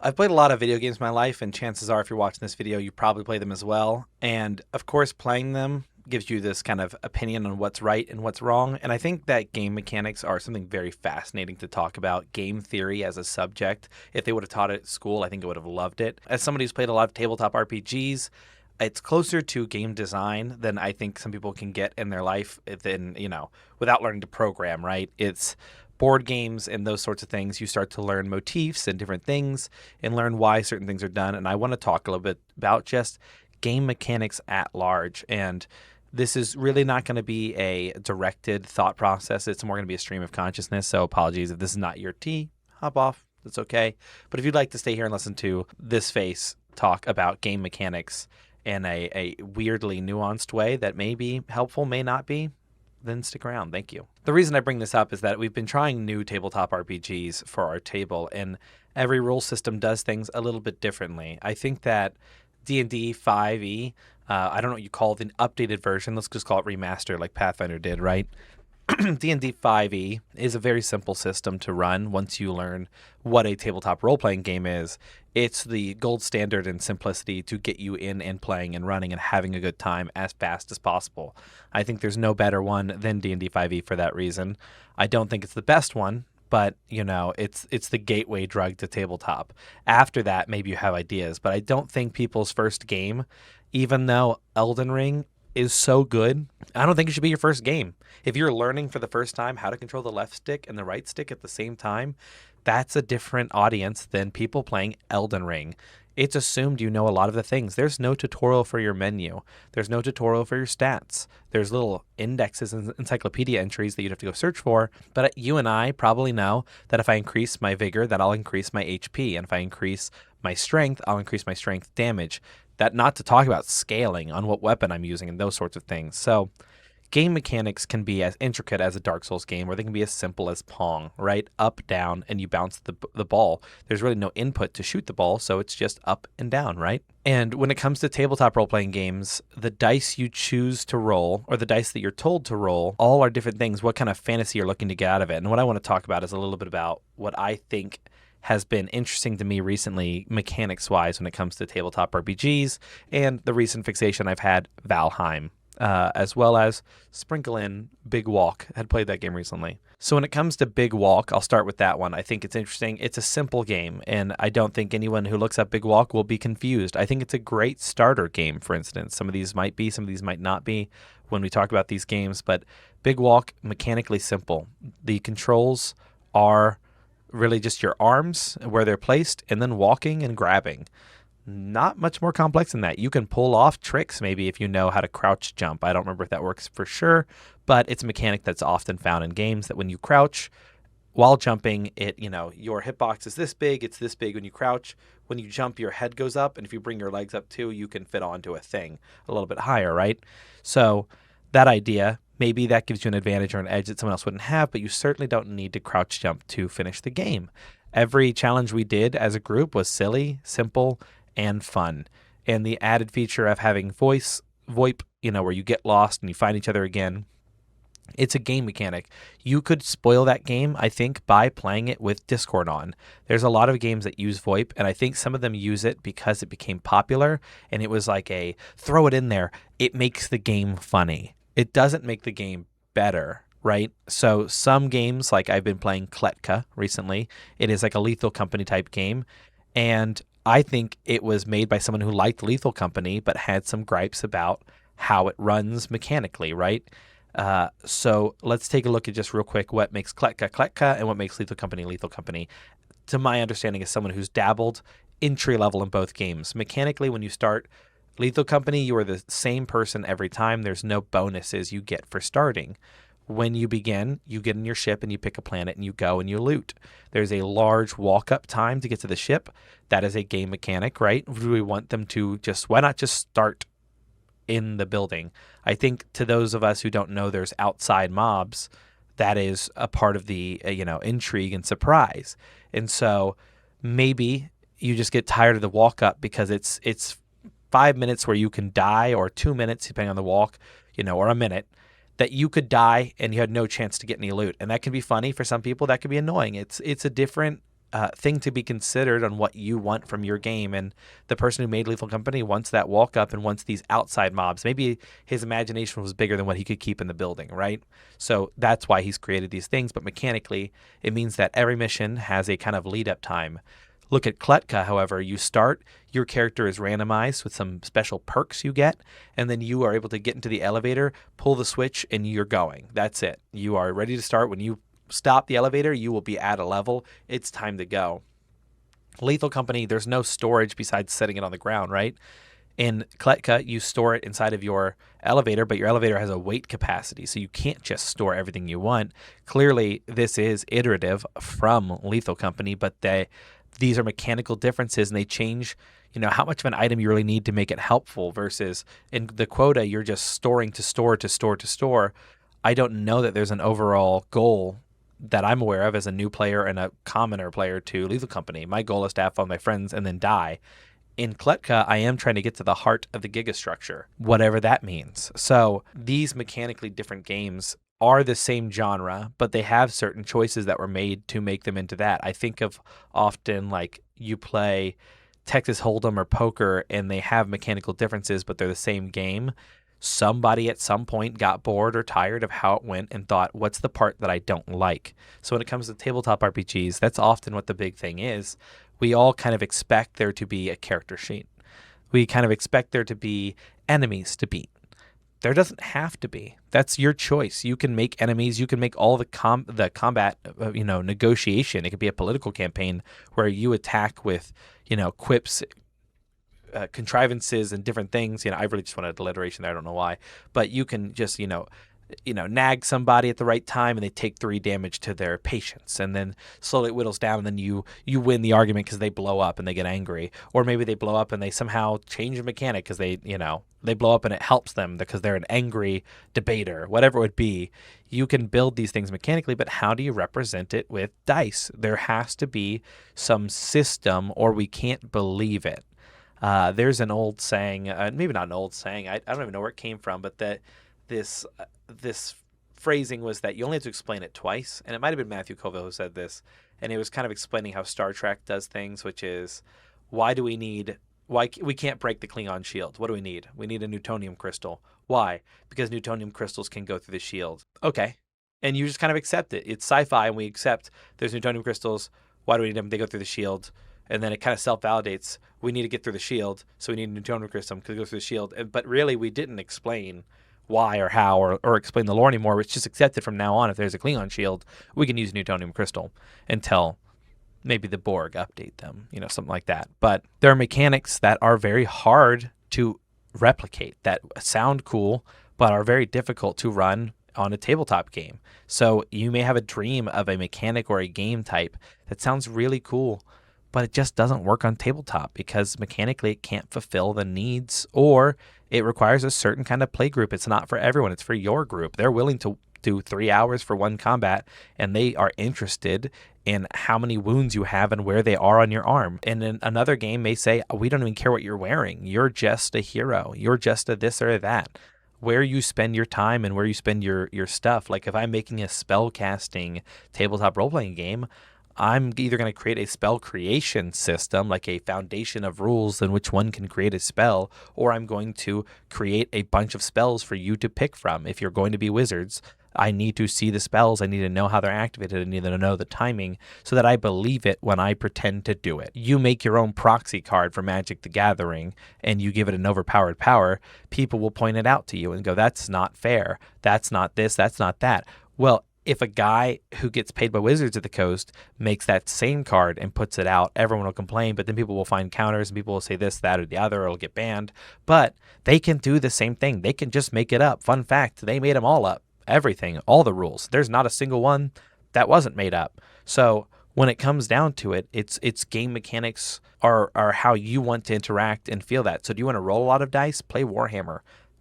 I've played a lot of video games in my life, and chances are, if you're watching this video, you probably play them as well. And of course, playing them gives you this kind of opinion on what's right and what's wrong. And I think that game mechanics are something very fascinating to talk about. Game theory as a subject, if they would have taught it at school, I think I would have loved it. As somebody who's played a lot of tabletop RPGs, it's closer to game design than I think some people can get in their life than, without learning to program, right? It's board games and those sorts of things. You start to learn motifs and different things and learn why certain things are done. And I want to talk a little bit about just game mechanics at large. And this is really not going to be a directed thought process. It's more going to be a stream of consciousness. So apologies if this is not your tea. Hop off. That's okay. But if you'd like to stay here and listen to this face talk about game mechanics in a weirdly nuanced way that may be helpful, may not be, then stick around. Thank you. The reason I bring this up is that we've been trying new tabletop RPGs for our table, and every rule system does things a little bit differently. I think that D&D 5e, I don't know what you call it, an updated version. Let's just call it remaster like Pathfinder did, right? D&D 5e is a very simple system to run once you learn what a tabletop role-playing game is. It's the gold standard in simplicity to get you in and playing and running and having a good time as fast as possible. I think there's no better one than D&D 5e for that reason. I don't think it's the best one, but it's the gateway drug to tabletop. After that, maybe you have ideas, but I don't think people's first game, even though Elden Ring is so good, I don't think it should be your first game. If you're learning for the first time how to control the left stick and the right stick at the same time, that's a different audience than people playing Elden Ring. It's assumed you know a lot of the things. There's no tutorial for your menu. There's no tutorial for your stats. There's little indexes and encyclopedia entries that you'd have to go search for. But you and I probably know that if I increase my vigor, that I'll increase my HP. And if I increase my strength, I'll increase my strength damage. That not to talk about scaling on what weapon I'm using and those sorts of things. So game mechanics can be as intricate as a Dark Souls game, or they can be as simple as Pong, right? Up, down, and you bounce the ball. There's really no input to shoot the ball, so it's just up and down, right? And when it comes to tabletop role-playing games, the dice you choose to roll, or the dice that you're told to roll, all are different things, what kind of fantasy you're looking to get out of it. And what I want to talk about is a little bit about what I think has been interesting to me recently, mechanics-wise, when it comes to tabletop RPGs, and the recent fixation I've had, Valheim. As well as sprinkle in Big Walk. Had played that game recently. So when it comes to Big Walk, I'll start with that one. I think it's interesting. It's a simple game, and I don't think anyone who looks up Big Walk will be confused. I think it's a great starter game, for instance. Some of these might be, some of these might not be when we talk about these games, but Big Walk, mechanically simple. The controls are really just your arms, where they're placed, and then walking and grabbing. Not much more complex than that. You can pull off tricks maybe if you know how to crouch jump. I don't remember if that works for sure, but it's a mechanic that's often found in games that when you crouch while jumping, your hitbox is this big, it's this big when you crouch. When you jump, your head goes up, and if you bring your legs up too, you can fit onto a thing a little bit higher, right? So that idea, maybe that gives you an advantage or an edge that someone else wouldn't have, but you certainly don't need to crouch jump to finish the game. Every challenge we did as a group was silly, simple, and fun. And the added feature of having VoIP, where you get lost and you find each other again, it's a game mechanic. You could spoil that game, I think, by playing it with Discord on. There's a lot of games that use VoIP, and I think some of them use it because it became popular, and it was like a throw it in there. It makes the game funny. It doesn't make the game better, right? So some games, like I've been playing Kletka recently, it is like a Lethal Company type game, and I think it was made by someone who liked Lethal Company but had some gripes about how it runs mechanically, right? So let's take a look at just real quick what makes Kletka Kletka and what makes Lethal Company Lethal Company. To my understanding, as someone who's dabbled entry level in both games, mechanically when you start Lethal Company, you are the same person every time. There's no bonuses you get for starting. When you begin, you get in your ship and you pick a planet and you go and you loot. There's a large walk-up time to get to the ship. That is a game mechanic, right? Do we want them to why not just start in the building? I think to those of us who don't know there's outside mobs, that is a part of the, intrigue and surprise. And so maybe you just get tired of the walk-up because it's 5 minutes where you can die, or 2 minutes, depending on the walk, or a minute, that you could die and you had no chance to get any loot. And that can be funny for some people. That could be annoying. It's a different thing to be considered on what you want from your game. And the person who made Lethal Company wants that walk up and wants these outside mobs. Maybe his imagination was bigger than what he could keep in the building, right? So that's why he's created these things. But mechanically, it means that every mission has a kind of lead up time. Look at Kletka, however, you start, your character is randomized with some special perks you get, and then you are able to get into the elevator, pull the switch, and you're going. That's it. You are ready to start. When you stop the elevator, you will be at a level. It's time to go. Lethal Company, there's no storage besides setting it on the ground, right? In Kletka, you store it inside of your elevator, but your elevator has a weight capacity, so you can't just store everything you want. Clearly, this is iterative from Lethal Company, but these are mechanical differences, and they change, how much of an item you really need to make it helpful versus in the quota, you're just storing to store to store to store. I don't know that there's an overall goal that I'm aware of as a new player and a commoner player to Lethal Company. My goal is to have fun with my friends and then die. In Kletka, I am trying to get to the heart of the gigastructure, whatever that means. So these mechanically different games are the same genre, but they have certain choices that were made to make them into that. I think of often like you play Texas Hold'em or poker and they have mechanical differences, but they're the same game. Somebody at some point got bored or tired of how it went and thought, what's the part that I don't like? So when it comes to tabletop RPGs, that's often what the big thing is. We all kind of expect there to be a character sheet. We kind of expect there to be enemies to beat. There doesn't have to be. That's your choice. You can make enemies. You can make all the combat, negotiation. It could be a political campaign where you attack with, quips, contrivances, and different things. I really just wanted alliteration there. I don't know why, but you can just, nag somebody at the right time and they take 3 damage to their patience, and then slowly it whittles down, and then you win the argument because they blow up and they get angry, or maybe they blow up and they somehow change the mechanic because they blow up and it helps them because they're an angry debater, whatever it would be. You can build these things mechanically, but how do you represent it with dice? There has to be some system or we can't believe it. There's an old saying, maybe not an old saying, I don't even know where it came from, but that this phrasing was that you only have to explain it twice. And it might have been Matthew Colville who said this. And it was kind of explaining how Star Trek does things, which is why we can't break the Klingon shield. What do we need? We need a Newtonium crystal. Why? Because Newtonium crystals can go through the shield. Okay. And you just kind of accept it. It's sci-fi and we accept there's Newtonium crystals. Why do we need them? They go through the shield. And then it kind of self-validates. We need to get through the shield. So we need a Newtonium crystal because it goes through the shield. But really, we didn't explain why or how or explain the lore anymore. It's just accepted from now on. If there's a Klingon shield, we can use Newtonium crystal until maybe the Borg update them, something like that. But there are mechanics that are very hard to replicate, that sound cool, but are very difficult to run on a tabletop game. So you may have a dream of a mechanic or a game type that sounds really cool, but it just doesn't work on tabletop because mechanically it can't fulfill the needs, or it requires a certain kind of play group. It's not for everyone. It's for your group. They're willing to do 3 hours for one combat, and they are interested in how many wounds you have and where they are on your arm. And then another game may say, we don't even care what you're wearing. You're just a hero. You're just a this or that. Where you spend your time and where you spend your stuff. Like if I'm making a spell casting tabletop role-playing game, I'm either going to create a spell creation system, like a foundation of rules in which one can create a spell, or I'm going to create a bunch of spells for you to pick from. If you're going to be wizards, I need to see the spells. I need to know how they're activated. I need to know the timing so that I believe it when I pretend to do it. You make your own proxy card for Magic the Gathering and you give it an overpowered power. People will point it out to you and go, that's not fair. That's not this. That's not that. Well, if a guy who gets paid by Wizards of the Coast makes that same card and puts it out, everyone will complain, but then people will find counters and people will say this, that, or the other, or it'll get banned. But they can do the same thing. They can just make it up. Fun fact, they made them all up. Everything, all the rules. There's not a single one that wasn't made up. So when it comes down to it, it's game mechanics are how you want to interact and feel that. So do you want to roll a lot of dice? Play Warhammer.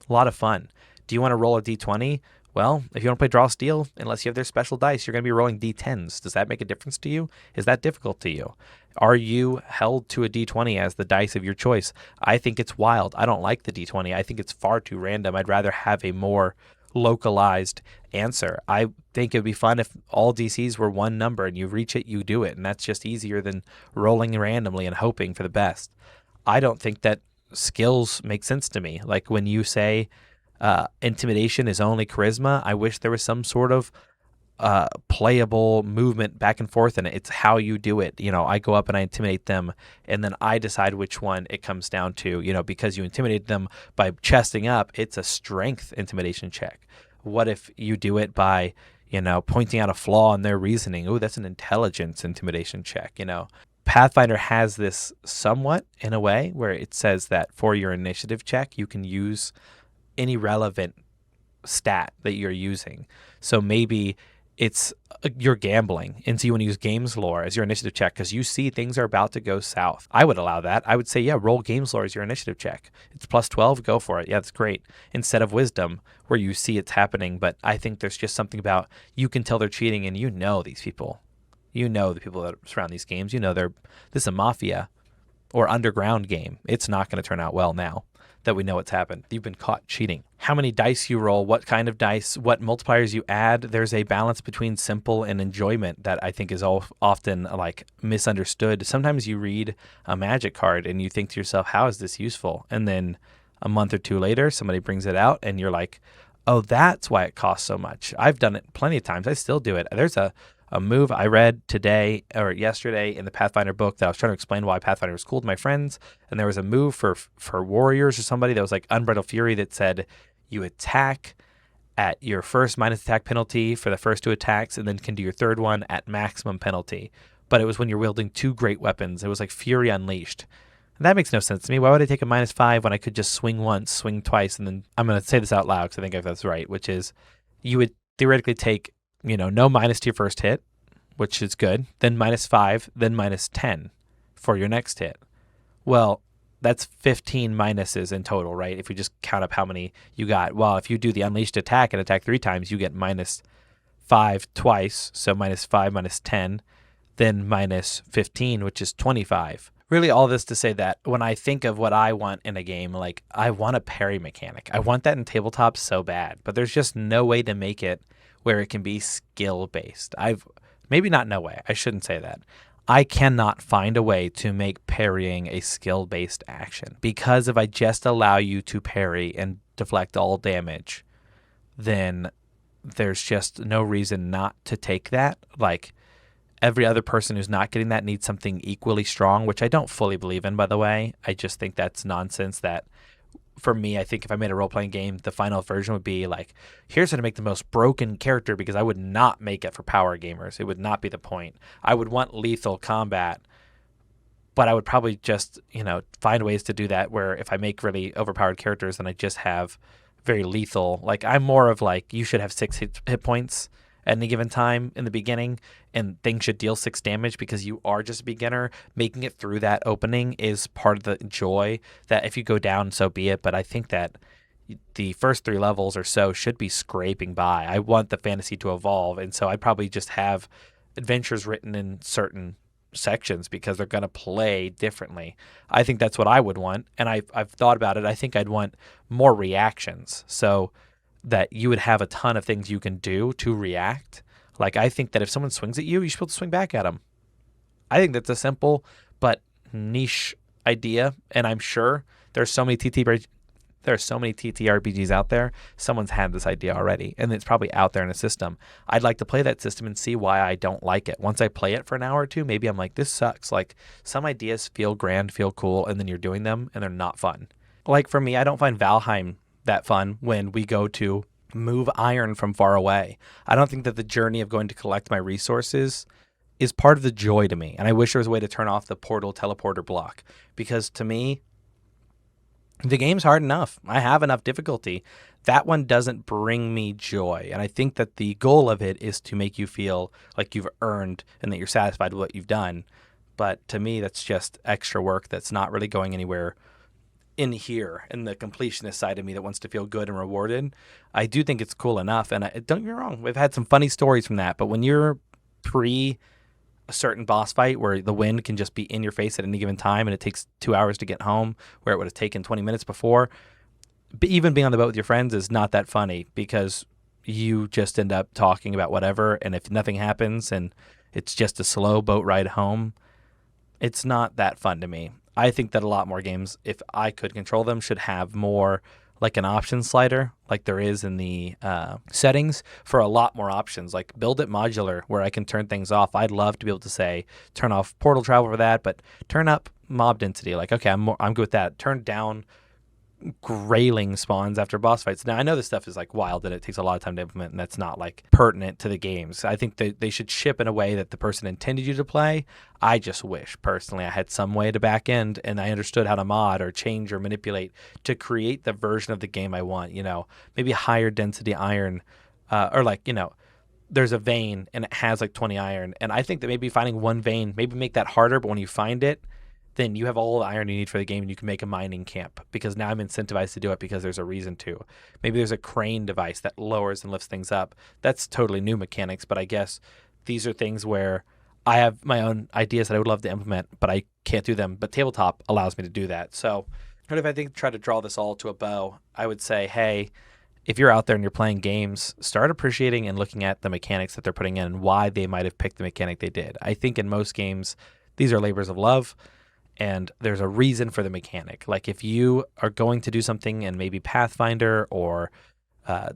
A lot of fun. Do you want to roll a D20? Well, if you don't play Draw Steel, unless you have their special dice, you're going to be rolling D10s. Does that make a difference to you? Is that difficult to you? Are you held to a D20 as the dice of your choice? I think it's wild. I don't like the D20. I think it's far too random. I'd rather have a more localized answer. I think it would be fun if all DCs were one number and you reach it, you do it. And that's just easier than rolling randomly and hoping for the best. I don't think that skills make sense to me. Like when you say intimidation is only charisma, I wish there was some sort of playable movement back and forth in it. It's how you do it. I go up and I intimidate them, and then I decide which one it comes down to. Because you intimidate them by chesting up, it's a strength intimidation check. What if you do it by, pointing out a flaw in their reasoning? Oh, that's an intelligence intimidation check. Pathfinder has this somewhat in a way where it says that for your initiative check, you can use any relevant stat that you're using. So maybe it's you're gambling, and so you want to use games lore as your initiative check because you see things are about to go south. I would allow that. I would say, yeah, roll games lore as your initiative check. It's plus 12, go for it. Yeah, that's great. Instead of wisdom, where you see it's happening. But I think there's just something about you can tell they're cheating, and these people. The people that surround these games. This is a mafia or underground game. It's not going to turn out well now that we know what's happened. You've been caught cheating. How many dice you roll, what kind of dice, what multipliers you add. There's a balance between simple and enjoyment that I think is often like misunderstood. Sometimes you read a magic card and you think to yourself, how is this useful? And then a month or two later, somebody brings it out and you're like, oh, that's why it costs so much. I've done it plenty of times. I still do it. There's a move I read today or yesterday in the Pathfinder book that I was trying to explain why Pathfinder was cool to my friends. And there was a move for warriors or somebody that was like Unbridled Fury that said you attack at your first minus attack penalty for the first two attacks and then can do your third one at maximum penalty. But it was when you're wielding two great weapons. It was like Fury Unleashed. And that makes no sense to me. Why would I take a -5 when I could just swing once, swing twice, and then I'm going to say this out loud because I think that's right, which is you would theoretically take no minus to your first hit, which is good, then -5, then -10 for your next hit. Well, that's 15 minuses in total, right? If we just count up how many you got. Well, if you do the unleashed attack and attack 3 times, you get -5 twice, so -5, -10, then -15, which is 25. Really all this to say that when I think of what I want in a game, like I want a parry mechanic. I want that in tabletop so bad, but there's just no way to make it where it can be skill-based. Maybe not no way. I shouldn't say that. I cannot find a way to make parrying a skill-based action because if I just allow you to parry and deflect all damage, then there's just no reason not to take that. Like every other person who's not getting that needs something equally strong, which I don't fully believe in, by the way. I just think that's nonsense that for me, I think if I made a role-playing game, the final version would be like, here's how to make the most broken character because I would not make it for power gamers. It would not be the point. I would want lethal combat, but I would probably just, find ways to do that where if I make really overpowered characters, then I just have very lethal. Like I'm more of like, you should have 6 hit points at any given time in the beginning, and things should deal 6 damage because you are just a beginner. Making it through that opening is part of the joy that if you go down, so be it. But I think that the first 3 levels or so should be scraping by. I want the fantasy to evolve, and so I'd probably just have adventures written in certain sections because they're going to play differently. I think that's what I would want, and I've thought about it. I think I'd want more reactions. So that you would have a ton of things you can do to react. Like, I think that if someone swings at you, you should be able to swing back at them. I think that's a simple but niche idea, and I'm sure there are so many TTRPGs out there. Someone's had this idea already, and it's probably out there in a system. I'd like to play that system and see why I don't like it. Once I play it for an hour or two, maybe I'm like, this sucks. Like, some ideas feel grand, feel cool, and then you're doing them, and they're not fun. Like, for me, I don't find Valheim that fun when we go to move iron from far away. I don't think that the journey of going to collect my resources is part of the joy to me. And I wish there was a way to turn off the portal teleporter block because to me, the game's hard enough. I have enough difficulty. That one doesn't bring me joy. And I think that the goal of it is to make you feel like you've earned and that you're satisfied with what you've done. But to me, that's just extra work that's not really going anywhere in here, in the completionist side of me that wants to feel good and rewarded. I do think it's cool enough, and don't get me wrong, we've had some funny stories from that, but when you're pre a certain boss fight where the wind can just be in your face at any given time and it takes 2 hours to get home where it would have taken 20 minutes before, even being on the boat with your friends is not that funny because you just end up talking about whatever, and if nothing happens and it's just a slow boat ride home, it's not that fun to me. I think that a lot more games, if I could control them, should have more like an option slider, like there is in the settings, for a lot more options. Like build it modular where I can turn things off. I'd love to be able to say turn off portal travel for that, but turn up mob density. Like okay, I'm good with that. Turn down grayling spawns after boss fights. Now I know this stuff is like wild and it takes a lot of time to implement, and that's not like pertinent to the games. I think they should ship in a way that the person intended you to play. I just wish personally I had some way to back end and I understood how to mod or change or manipulate to create the version of the game I want. You know, maybe higher density iron, or like there's a vein and it has like 20 iron, and I think that maybe finding one vein, maybe make that harder, but when you find it, then you have all the iron you need for the game and you can make a mining camp, because now I'm incentivized to do it because there's a reason to. Maybe there's a crane device that lowers and lifts things up. That's totally new mechanics, but I guess these are things where I have my own ideas that I would love to implement, but I can't do them. But tabletop allows me to do that. So what if I think try to draw this all to a bow? I would say, hey, if you're out there and you're playing games, start appreciating and looking at the mechanics that they're putting in and why they might have picked the mechanic they did. I think in most games, these are labors of love, and there's a reason for the mechanic. Like if you are going to do something in maybe Pathfinder or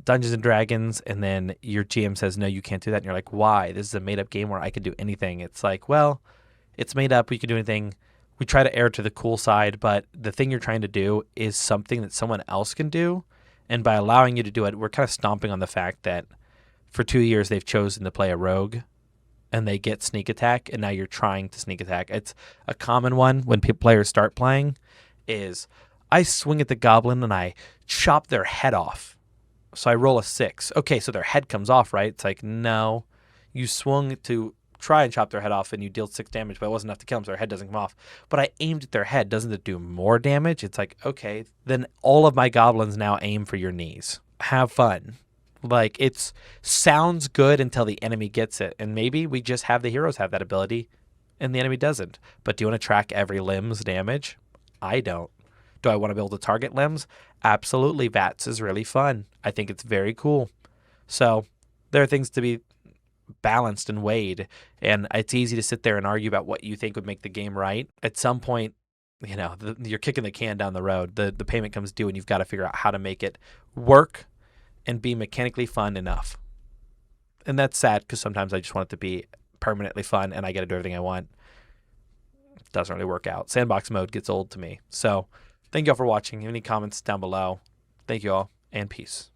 Dungeons and Dragons, and then your GM says, no, you can't do that. And you're like, why? This is a made up game where I could do anything. It's like, well, it's made up. We can do anything. We try to err to the cool side, but the thing you're trying to do is something that someone else can do. And by allowing you to do it, we're kind of stomping on the fact that for 2 years they've chosen to play a rogue and they get sneak attack, and now you're trying to sneak attack. It's a common one when players start playing is I swing at the goblin and I chop their head off. So I roll a 6. Okay, so their head comes off, right? It's like, no, you swung to try and chop their head off and you deal 6 damage, but it wasn't enough to kill them, so their head doesn't come off. But I aimed at their head. Doesn't it do more damage? It's like, okay, then all of my goblins now aim for your knees. Have fun. Like, it sounds good until the enemy gets it. And maybe we just have the heroes have that ability and the enemy doesn't. But do you want to track every limb's damage? I don't. Do I want to be able to target limbs? Absolutely. VATS is really fun. I think it's very cool. So there are things to be balanced and weighed. And it's easy to sit there and argue about what you think would make the game right. At some point, you're kicking the can down the road. The payment comes due and you've got to figure out how to make it work and be mechanically fun enough. And that's sad because sometimes I just want it to be permanently fun and I get to do everything I want. It doesn't really work out. Sandbox mode gets old to me. So thank you all for watching. Any comments down below? Thank you all, and peace.